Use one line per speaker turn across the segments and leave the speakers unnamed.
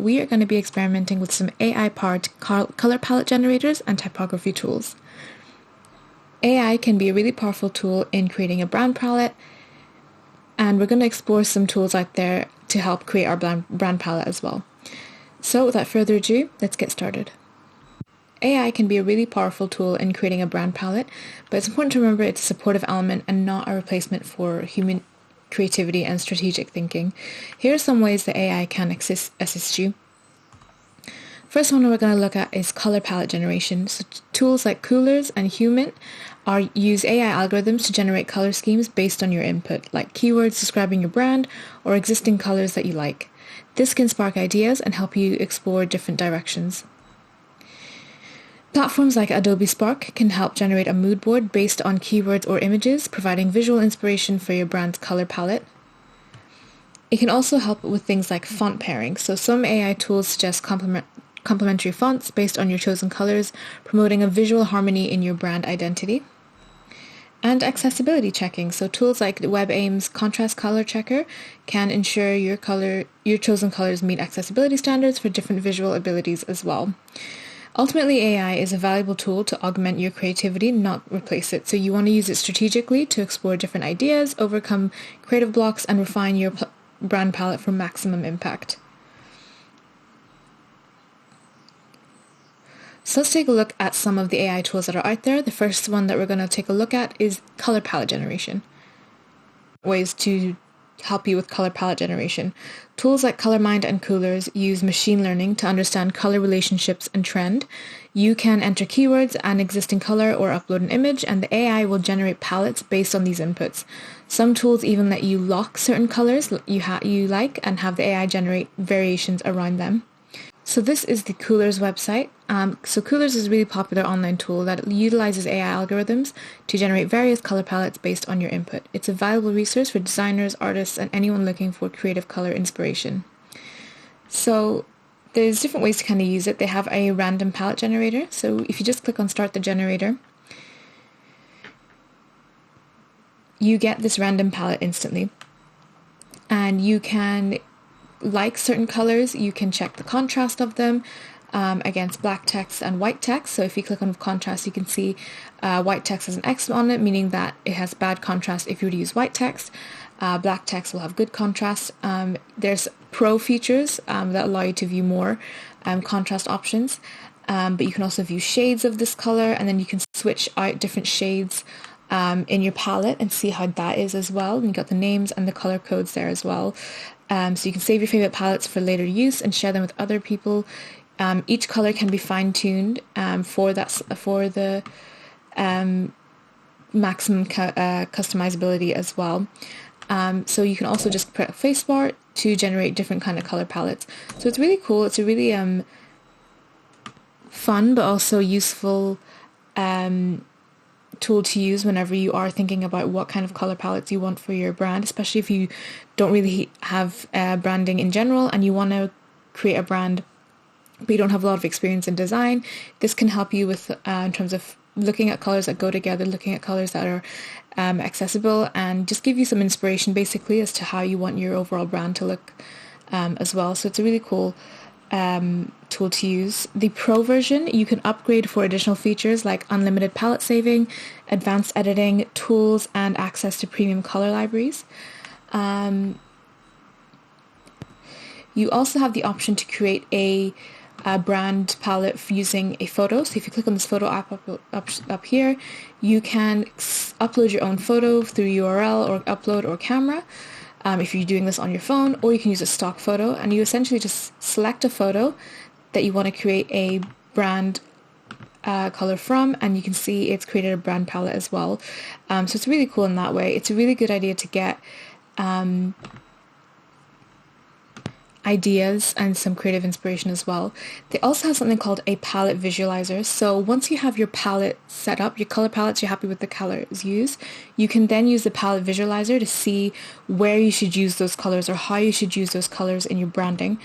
we are going to be experimenting with some AI-powered color palette generators and typography tools. AI can be a really powerful tool in creating a brand palette, and we're going to explore some tools out there to help create our brand palette as well. So without further ado, let's get started. AI can be a really powerful tool in creating a brand palette, but it's important to remember it's a supportive element and not a replacement for human creativity and strategic thinking. Here are some ways that AI can assist you. First one we're going to look at is color palette generation. So tools like Coolors and use AI algorithms to generate color schemes based on your input, like keywords describing your brand or existing colors that you like. This can spark ideas and help you explore different directions. Platforms like Adobe Spark can help generate a mood board based on keywords or images, providing visual inspiration for your brand's color palette. It can also help with things like font pairing. So some AI tools suggest complementary fonts based on your chosen colors, promoting a visual harmony in your brand identity. And accessibility checking. So tools like WebAIM's Contrast Color Checker can ensure your chosen colors meet accessibility standards for different visual abilities as well. Ultimately, AI is a valuable tool to augment your creativity, not replace it. So you want to use it strategically to explore different ideas, overcome creative blocks, and refine your brand palette for maximum impact. So let's take a look at some of the AI tools that are out there. The first one that we're going to take a look at is color palette generation. Ways to help you with color palette generation. Tools like ColorMind and Coolors use machine learning to understand color relationships and trend. You can enter keywords and existing color or upload an image, and the AI will generate palettes based on these inputs. Some tools even let you lock certain colors you like and have the AI generate variations around them. So this is the Coolors website. So Coolors is a really popular online tool that utilizes AI algorithms to generate various color palettes based on your input. It's a valuable resource for designers, artists, and anyone looking for creative color inspiration. So there's different ways to kind of use it. They have a random palette generator. So if you just click on Start the Generator, you get this random palette instantly. And you can like certain colors, you can check the contrast of them against black text and white text. So if you click on contrast, you can see white text has an X on it, meaning that it has bad contrast if you were to use white text. Black text will have good contrast. There's pro features that allow you to view more contrast options, but you can also view shades of this color, and then you can switch out different shades in your palette and see how that is as well. And you got the names and the color codes there as well. So you can save your favorite palettes for later use and share them with other people. Each color can be fine-tuned for the maximum customizability as well. So you can also just put a spacebar to generate different kind of color palettes. So it's really cool. It's a really fun but also useful tool to use whenever you are thinking about what kind of color palettes you want for your brand, especially if you don't really have branding in general and you want to create a brand but you don't have a lot of experience in design. This can help you with in terms of looking at colors that go together, looking at colors that are accessible, and just give you some inspiration basically as to how you want your overall brand to look as well. So it's a really cool tool to use. The Pro version, you can upgrade for additional features like unlimited palette saving, advanced editing, tools, and access to premium color libraries. You also have the option to create a brand palette using a photo. So if you click on this photo app up here, you can upload your own photo through URL or upload or camera. If you're doing this on your phone, or you can use a stock photo, and you essentially just select a photo that you want to create a brand color from, and you can see it's created a brand palette as well. So it's really cool in that way. It's a really good idea to get ideas and some creative inspiration as well. They also have something called a palette visualizer. So once you have your palette set up, your color palettes, you're happy with the colors used, you can then use the palette visualizer to see where you should use those colors or how you should use those colors in your branding.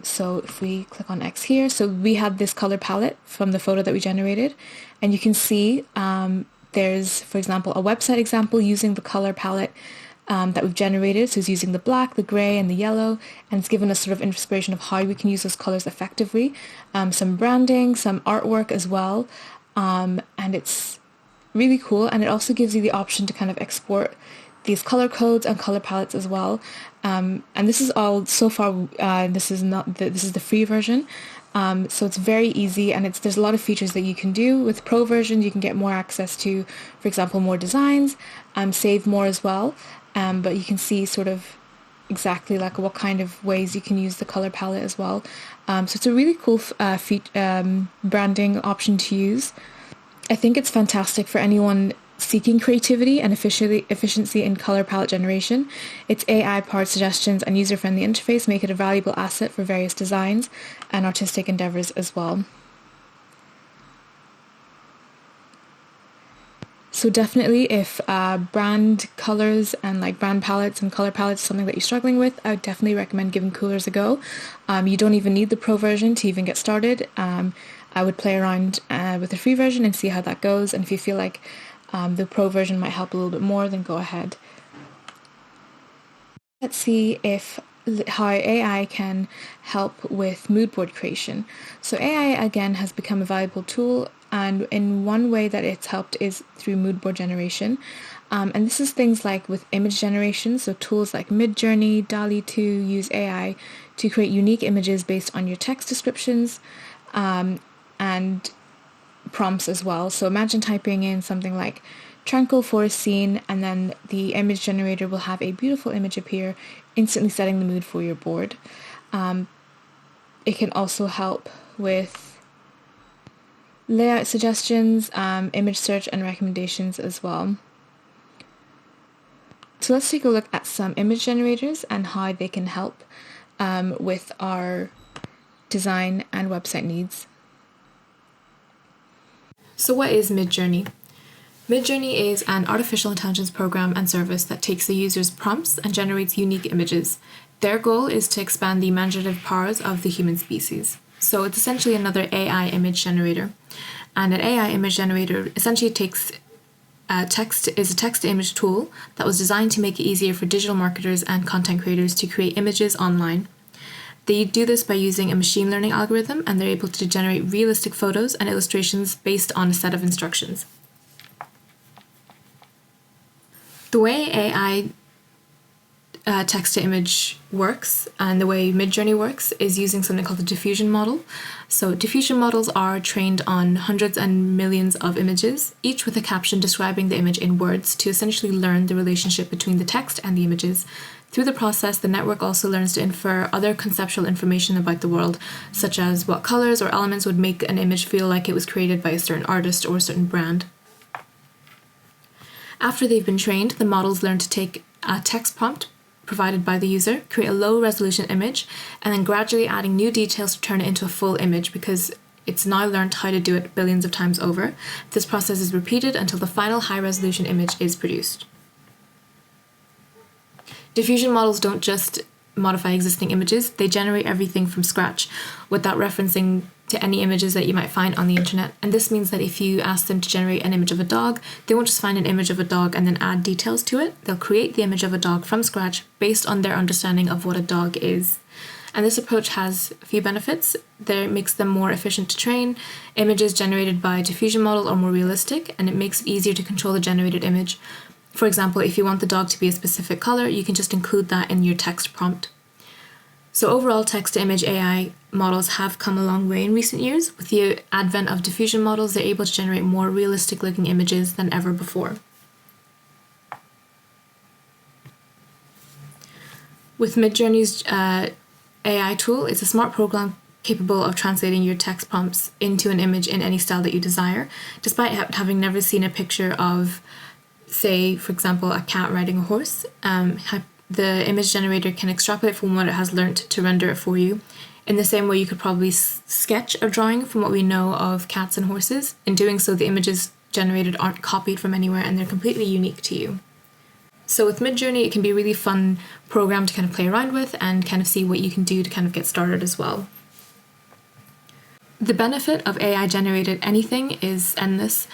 So if we click on X here, so we had this color palette from the photo that we generated, and you can see there's, for example, a website example using the color palette that we've generated. So it's using the black, the grey, and the yellow, and it's given us sort of inspiration of how we can use those colors effectively. Some branding, some artwork as well, and it's really cool. And it also gives you the option to kind of export these color codes and color palettes as well. And this is all so far. This is not this is the free version. So it's very easy, and there's a lot of features that you can do. With Pro version, you can get more access to, for example, more designs, save more as well. But you can see sort of exactly like what kind of ways you can use the color palette as well. So it's a really cool branding option to use. I think it's fantastic for anyone seeking creativity and efficiency in color palette generation. Its AI-powered suggestions and user-friendly interface make it a valuable asset for various designs and artistic endeavors as well. So definitely, if brand colors and like brand palettes and color palettes is something that you're struggling with, I would definitely recommend giving Coolors a go. You don't even need the Pro version to even get started. I would play around with the free version and see how that goes, and if you feel like the Pro version might help a little bit more, then go ahead. Let's see how AI can help with mood board creation. So AI again has become a valuable tool, and in one way that it's helped is through mood board generation. And this is things like with image generation, so tools like MidJourney, DALL-E 2 use AI to create unique images based on your text descriptions and prompts as well. So imagine typing in something like tranquil forest scene, and then the image generator will have a beautiful image appear, instantly setting the mood for your board. It can also help with layout suggestions, image search, and recommendations as well. So let's take a look at some image generators and how they can help with our design and website needs. So what is MidJourney? MidJourney is an artificial intelligence program and service that takes the user's prompts and generates unique images. Their goal is to expand the imaginative powers of the human species. So it's essentially another AI image generator. And an AI image generator essentially takes a text-to-image tool that was designed to make it easier for digital marketers and content creators to create images online. They do this by using a machine learning algorithm, and they're able to generate realistic photos and illustrations based on a set of instructions. The way AI text-to-image works and the way MidJourney works is using something called the diffusion model. So diffusion models are trained on hundreds and millions of images, each with a caption describing the image in words to essentially learn the relationship between the text and the images. Through the process, the network also learns to infer other conceptual information about the world, such as what colors or elements would make an image feel like it was created by a certain artist or a certain brand. After they've been trained, the models learn to take a text prompt provided by the user, create a low-resolution image, and then gradually adding new details to turn it into a full image, because it's now learned how to do it billions of times over. This process is repeated until the final high-resolution image is produced. Diffusion models don't just modify existing images, they generate everything from scratch without referencing to any images that you might find on the internet. And this means that if you ask them to generate an image of a dog, they won't just find an image of a dog and then add details to it. They'll create the image of a dog from scratch based on their understanding of what a dog is. And this approach has a few benefits. It makes them more efficient to train. Images generated by diffusion models are more realistic, and it makes it easier to control the generated image. For example, if you want the dog to be a specific color, you can just include that in your text prompt. So overall, text-to-image AI models have come a long way in recent years. With the advent of diffusion models, they're able to generate more realistic-looking images than ever before. With MidJourney's AI tool, it's a smart program capable of translating your text prompts into an image in any style that you desire, despite having never seen a picture of, say, for example, a cat riding a horse. The image generator can extrapolate from what it has learnt to render it for you. In the same way, you could probably sketch a drawing from what we know of cats and horses. In doing so, the images generated aren't copied from anywhere, and they're completely unique to you. So with MidJourney, it can be a really fun program to kind of play around with and kind of see what you can do to kind of get started as well. The benefit of AI-generated anything is endless.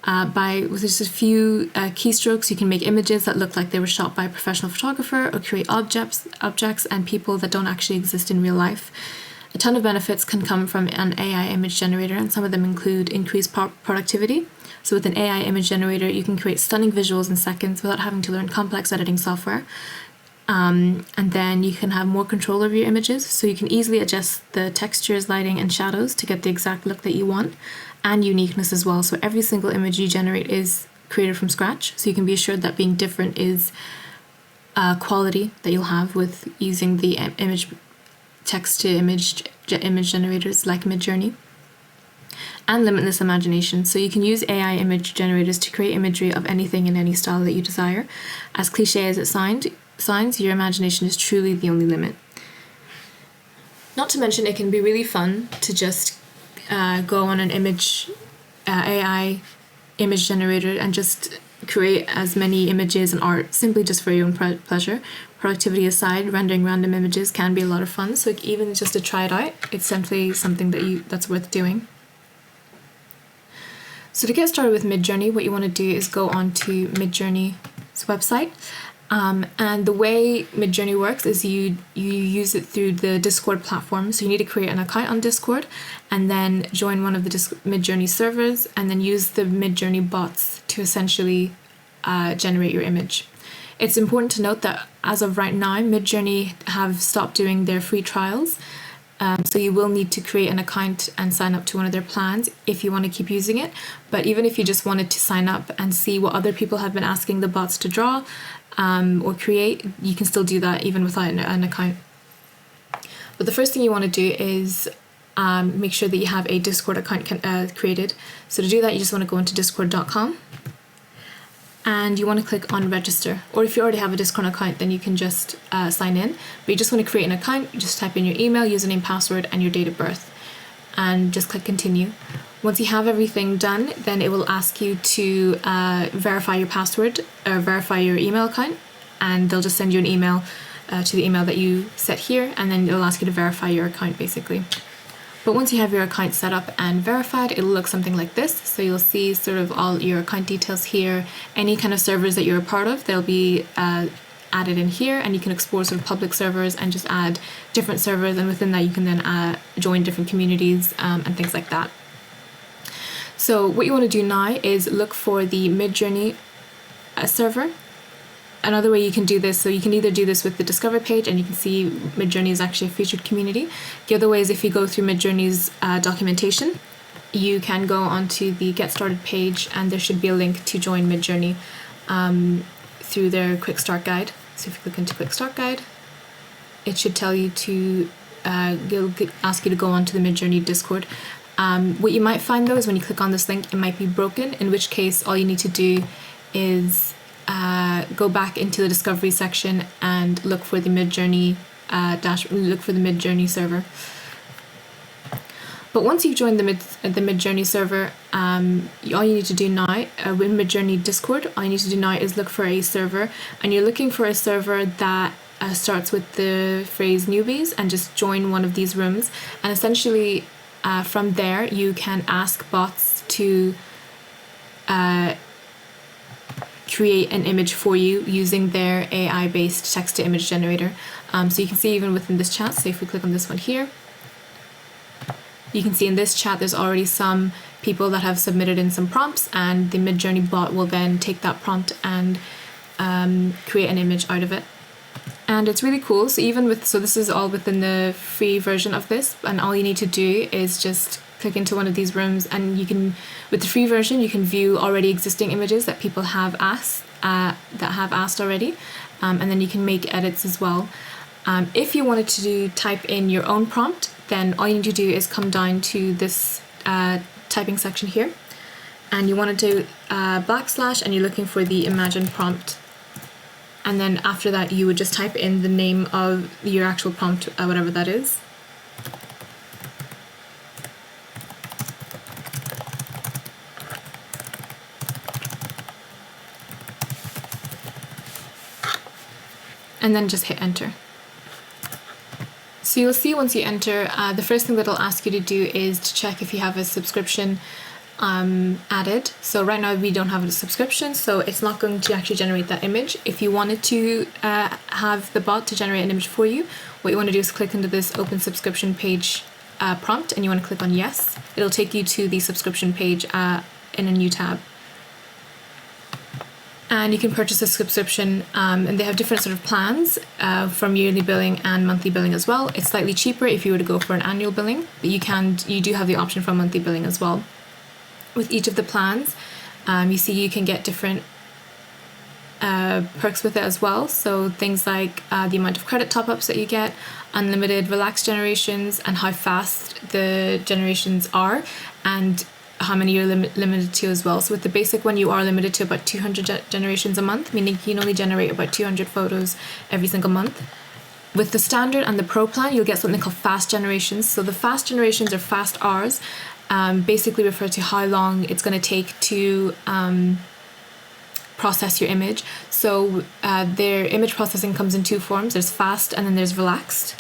With just a few keystrokes, you can make images that look like they were shot by a professional photographer, or create objects and people that don't actually exist in real life. A ton of benefits can come from an AI image generator, and some of them include increased productivity. So with an AI image generator, you can create stunning visuals in seconds without having to learn complex editing software. And then you can have more control over your images, so you can easily adjust the textures, lighting, and shadows to get the exact look that you want, and uniqueness as well. So every single image you generate is created from scratch, so you can be assured that being different is quality that you'll have with using the image text-to-image generators like MidJourney. And limitless imagination. So you can use AI image generators to create imagery of anything in any style that you desire. As cliche as it sounds, your imagination is truly the only limit. Not to mention, it can be really fun to just go on an AI image generator and just create as many images and art simply just for your own pleasure. Productivity aside, rendering random images can be a lot of fun. So even just to try it out, it's simply something that's worth doing. So to get started with MidJourney, what you want to do is go on to MidJourney's website. And the way MidJourney works is you use it through the Discord platform. So you need to create an account on Discord and then join one of the MidJourney servers, and then use the MidJourney bots to essentially generate your image. It's important to note that as of right now, MidJourney have stopped doing their free trials. So you will need to create an account and sign up to one of their plans if you want to keep using it. But even if you just wanted to sign up and see what other people have been asking the bots to draw or create, you can still do that even without an account. But the first thing you want to do is make sure that you have a Discord account created. So to do that, you just want to go into discord.com. And you want to click on register, or if you already have a Discord account, then you can just sign in. But you just want to create an account. You just type in your email, username, password, and your date of birth, and just click continue. Once you have everything done, then it will ask you to verify your password or verify your email account, and they'll just send you an email to the email that you set here, and then it'll ask you to verify your account basically. But once you have your account set up and verified, it'll look something like this. So you'll see sort of all your account details here. Any kind of servers that you're a part of, they'll be added in here, and you can explore sort of public servers and just add different servers, and within that you can then join different communities and things like that. So what you want to do now is look for the MidJourney server. Another way you can do this, so you can either do this with the Discover page, and you can see MidJourney is actually a featured community. The other way is if you go through MidJourney's documentation, you can go onto the Get Started page, and there should be a link to join MidJourney through their Quick Start Guide. So if you click into Quick Start Guide, it should tell you to, it'll ask you to go onto the MidJourney Discord. What you might find though is when you click on this link, it might be broken, in which case all you need to do is go back into the discovery section and look for the MidJourney server. But once you've joined the MidJourney server, all you need to do now with MidJourney Discord, all you need to do now is look for a server, and you're looking for a server that starts with the phrase newbies, and just join one of these rooms, and essentially from there you can ask bots to create an image for you using their AI-based text-to-image generator. So you can see even within this chat, so if we click on this one here, you can see in this chat there's already some people that have submitted in some prompts, and the MidJourney bot will then take that prompt and create an image out of it. And it's really cool. So this is all within the free version of this, and all you need to do is just click into one of these rooms, and you can, with the free version, you can view already existing images that people have asked already, and then you can make edits as well. If you wanted to type in your own prompt, then all you need to do is come down to this typing section here, and you want to do / and you're looking for the imagine prompt. And then after that, you would just type in the name of your actual prompt, whatever that is. And then just hit enter. So you'll see once you enter, the first thing that it'll ask you to do is to check if you have a subscription added. So right now we don't have a subscription, so it's not going to actually generate that image. If you wanted to have the bot to generate an image for you, what you want to do is click into this open subscription page prompt, and you want to click on yes. It'll take you to the subscription page in a new tab. And you can purchase a subscription, and they have different sort of plans from yearly billing and monthly billing as well. It's slightly cheaper if you were to go for an annual billing, but you do have the option for monthly billing as well. With each of the plans, you see you can get different perks with it as well. So things like the amount of credit top-ups that you get, unlimited relaxed generations, and how fast the generations are, and how many you're limited to as well. So with the basic one, you are limited to about 200 generations a month, meaning you can only generate about 200 photos every single month. With the standard and the pro plan, you'll get something called fast generations. So the fast generations, or fast Rs, basically refer to how long it's going to take to process your image. So their image processing comes in two forms. There's fast and then there's relaxed.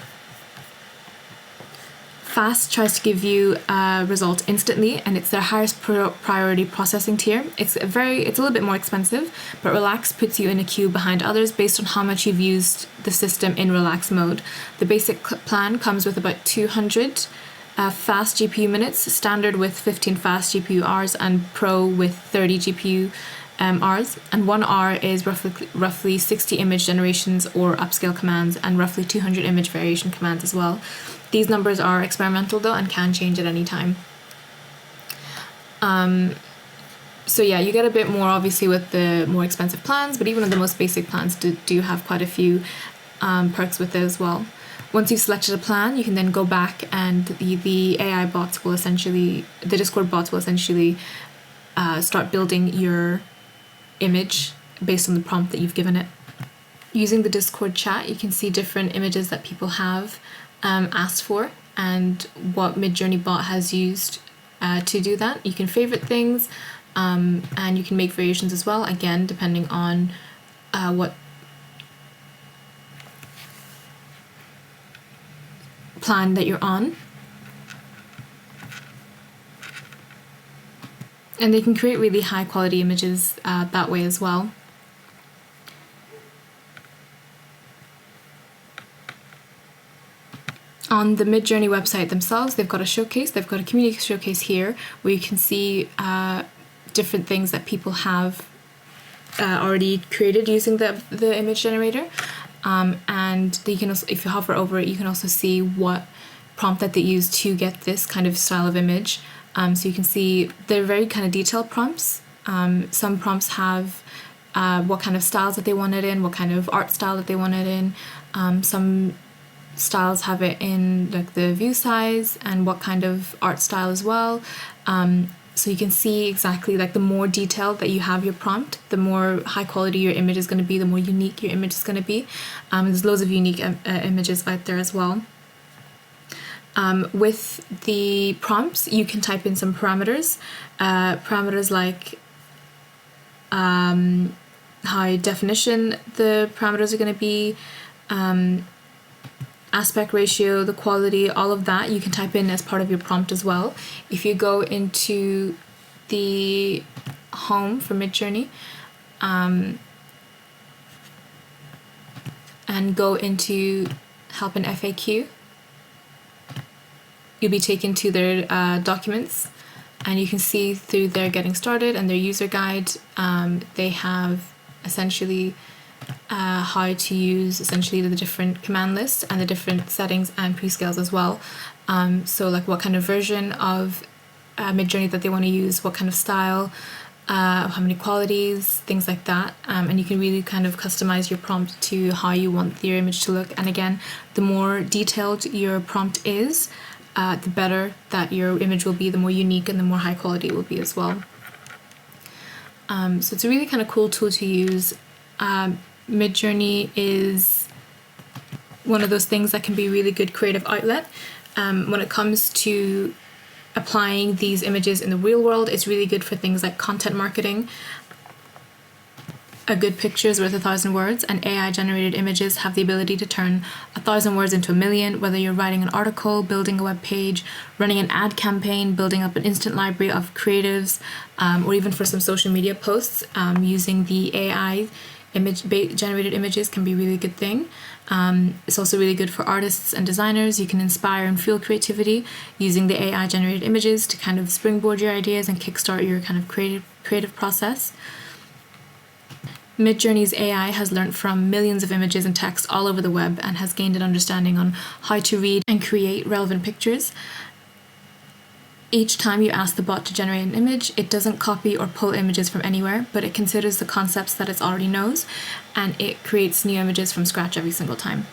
Fast tries to give you a result instantly, and it's their highest priority processing tier. It's a little bit more expensive, but relaxed puts you in a queue behind others based on how much you've used the system in relaxed mode. The basic plan comes with about 200 fast GPU minutes, standard with 15 fast GPU hours, and pro with 30 GPU hours. And 1 hour is roughly 60 image generations or upscale commands, and roughly 200 image variation commands as well. These numbers are experimental though and can change at any time. So yeah, you get a bit more obviously with the more expensive plans, but even with the most basic plans do have quite a few perks with it as well. Once you've selected a plan, you can then go back, and the AI bots will essentially, the Discord bots will essentially start building your image based on the prompt that you've given it. Using the Discord chat, you can see different images that people have asked for and what MidJourney bot has used to do that. You can favorite things, and you can make variations as well, again depending on what plan that you're on. And they can create really high quality images that way as well. On the MidJourney website themselves, they've got a showcase. They've got a community showcase here where you can see different things that people have already created using the image generator. And you can also, if you hover over it, you can also see what prompt that they use to get this kind of style of image. So you can see they're very kind of detailed prompts. Some prompts have what kind of styles that they want it in, what kind of art style that they want it in. Some styles have it in like the view size and what kind of art style as well. So you can see exactly, like, the more detailed that you have your prompt, the more high quality your image is going to be, the more unique your image is going to be. There's loads of unique images out there as well. With the prompts, you can type in some parameters. Parameters like high definition the parameters are going to be, aspect ratio, the quality, all of that you can type in as part of your prompt as well. If you go into the home for MidJourney and go into help and FAQ, you'll be taken to their documents, and you can see through their getting started and their user guide, they have essentially how to use essentially the different command lists and the different settings and prescales as well. So like what kind of version of MidJourney that they want to use, what kind of style, how many qualities, things like that. And you can really kind of customize your prompt to how you want your image to look. And again, the more detailed your prompt is, the better that your image will be, the more unique and the more high quality it will be as well. So it's a really kind of cool tool to use. MidJourney is one of those things that can be a really good creative outlet. When it comes to applying these images in the real world, it's really good for things like content marketing.
a good picture is worth 1,000 words, and AI generated images have the ability to turn 1,000 words into 1,000,000, whether you're writing an article, building a web page, running an ad campaign, building up an instant library of creatives, or even for some social media posts, using the AI generated images can be a really good thing. It's also really good for artists and designers. You can inspire and fuel creativity using the AI generated images to kind of springboard your ideas and kickstart your kind of creative process. MidJourney's AI has learned from millions of images and text all over the web and has gained an understanding on how to read and create relevant pictures. Each time you ask the bot to generate an image, it doesn't copy or pull images from anywhere, but it considers the concepts that it already knows, and it creates new images from scratch every single time.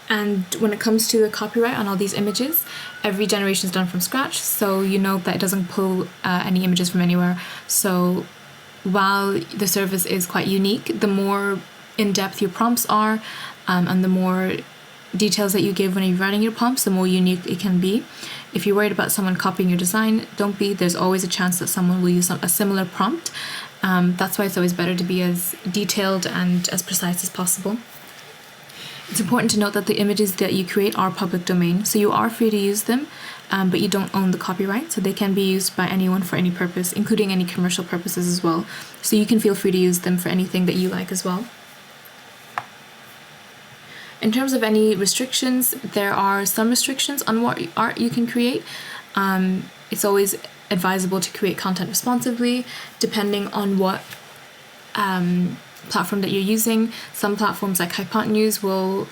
And when it comes to the copyright on all these images, every generation is done from scratch, so you know that it doesn't pull any images from anywhere. So while the service is quite unique, the more in-depth your prompts are, and the more details that you give when you're writing your prompts, the more unique it can be. If you're worried about someone copying your design, don't be. There's always a chance that someone will use a similar prompt. That's why it's always better to be as detailed and as precise as possible. It's important to note that the images that you create are public domain, so you are free to use them, but you don't own the copyright, so they can be used by anyone for any purpose, including any commercial purposes as well. So you can feel free to use them for anything that you like as well. In terms of any restrictions, there are some restrictions on what art you can create. It's always advisable to create content responsibly, depending on what platform that you're using. Some platforms like Hypotenuse will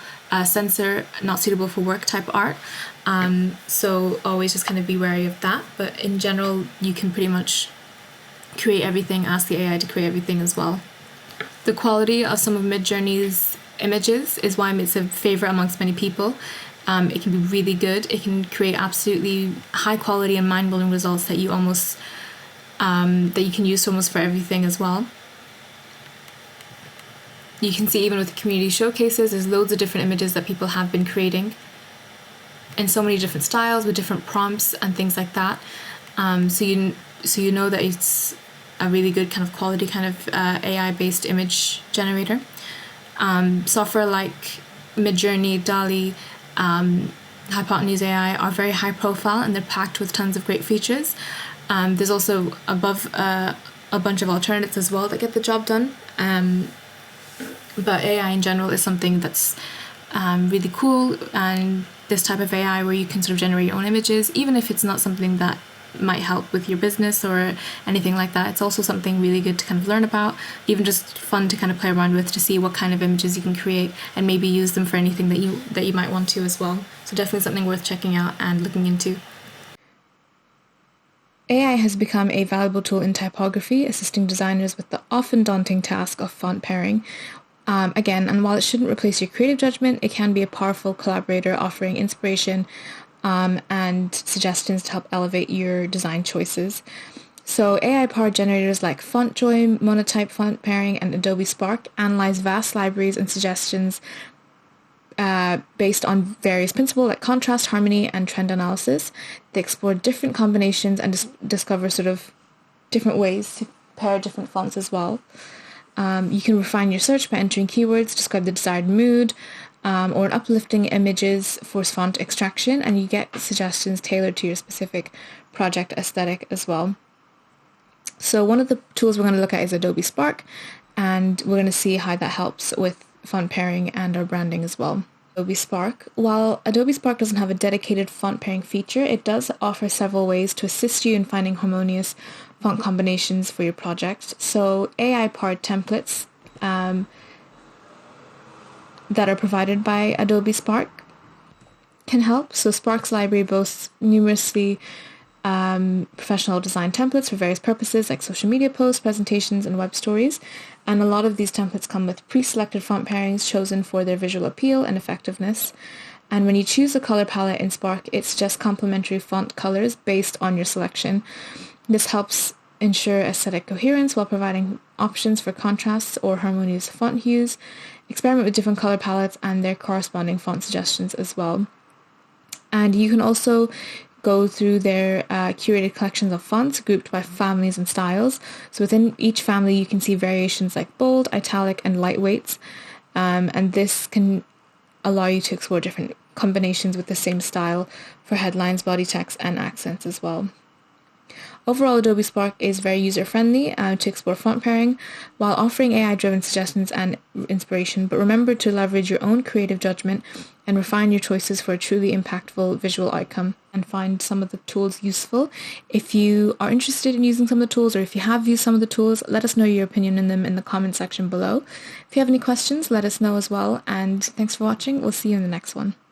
censor not suitable for work type art. So always just kind of be wary of that. But in general, you can pretty much create everything, ask the AI to create everything as well. The quality of some of MidJourney's images is why it's a favorite amongst many people. It can be really good. It can create absolutely high quality and mind-blowing results that you almost that you can use almost for everything as well. You can see even with the community showcases, there's loads of different images that people have been creating in so many different styles with different prompts and things like that. So you know that it's a really good kind of quality kind of AI-based image generator. Software like MidJourney, DALL-E, Hypotenuse AI are very high profile and they're packed with tons of great features. There's also above a bunch of alternatives as well that get the job done. But AI in general is something that's really cool, and this type of AI where you can sort of generate your own images, even if it's not something that might help with your business or anything like that, it's also something really good to kind of learn about, even just fun to kind of play around with to see what kind of images you can create and maybe use them for anything that you might want to as well. So definitely something worth checking out and looking into.
AI has become a valuable tool in typography, assisting designers with the often daunting task of font pairing. And while it shouldn't replace your creative judgment, it can be a powerful collaborator offering inspiration and suggestions to help elevate your design choices. So AI-powered generators like FontJoy, Monotype font pairing, and Adobe Spark analyze vast libraries and suggestions based on various principles like contrast, harmony, and trend analysis. They explore different combinations and discover sort of different ways to pair different fonts as well. You can refine your search by entering keywords, describe the desired mood, or an uplifting images for font extraction, and you get suggestions tailored to your specific project aesthetic as well. So one of the tools we're going to look at is Adobe Spark, and we're going to see how that helps with font pairing and our branding as well. Adobe Spark. While Adobe Spark doesn't have a dedicated font pairing feature, it does offer several ways to assist you in finding harmonious font combinations for your project. So AI-powered templates that are provided by Adobe Spark can help. So Spark's library boasts numerously professional design templates for various purposes like social media posts, presentations, and web stories. And a lot of these templates come with pre-selected font pairings chosen for their visual appeal and effectiveness. And when you choose a color palette in Spark, it's just complementary font colors based on your selection. This helps ensure aesthetic coherence while providing options for contrasts or harmonious font hues. Experiment with different color palettes and their corresponding font suggestions as well. And you can also go through their curated collections of fonts grouped by families and styles. So within each family, you can see variations like bold, italic, and lightweights. And this can allow you to explore different combinations with the same style for headlines, body text, and accents as well. Overall, Adobe Spark is very user-friendly to explore font pairing while offering AI-driven suggestions and inspiration, but remember to leverage your own creative judgment and refine your choices for a truly impactful visual outcome and find some of the tools useful. If you are interested in using some of the tools, or if you have used some of the tools, let us know your opinion in them in the comment section below. If you have any questions, let us know as well, and thanks for watching. We'll see you in the next one.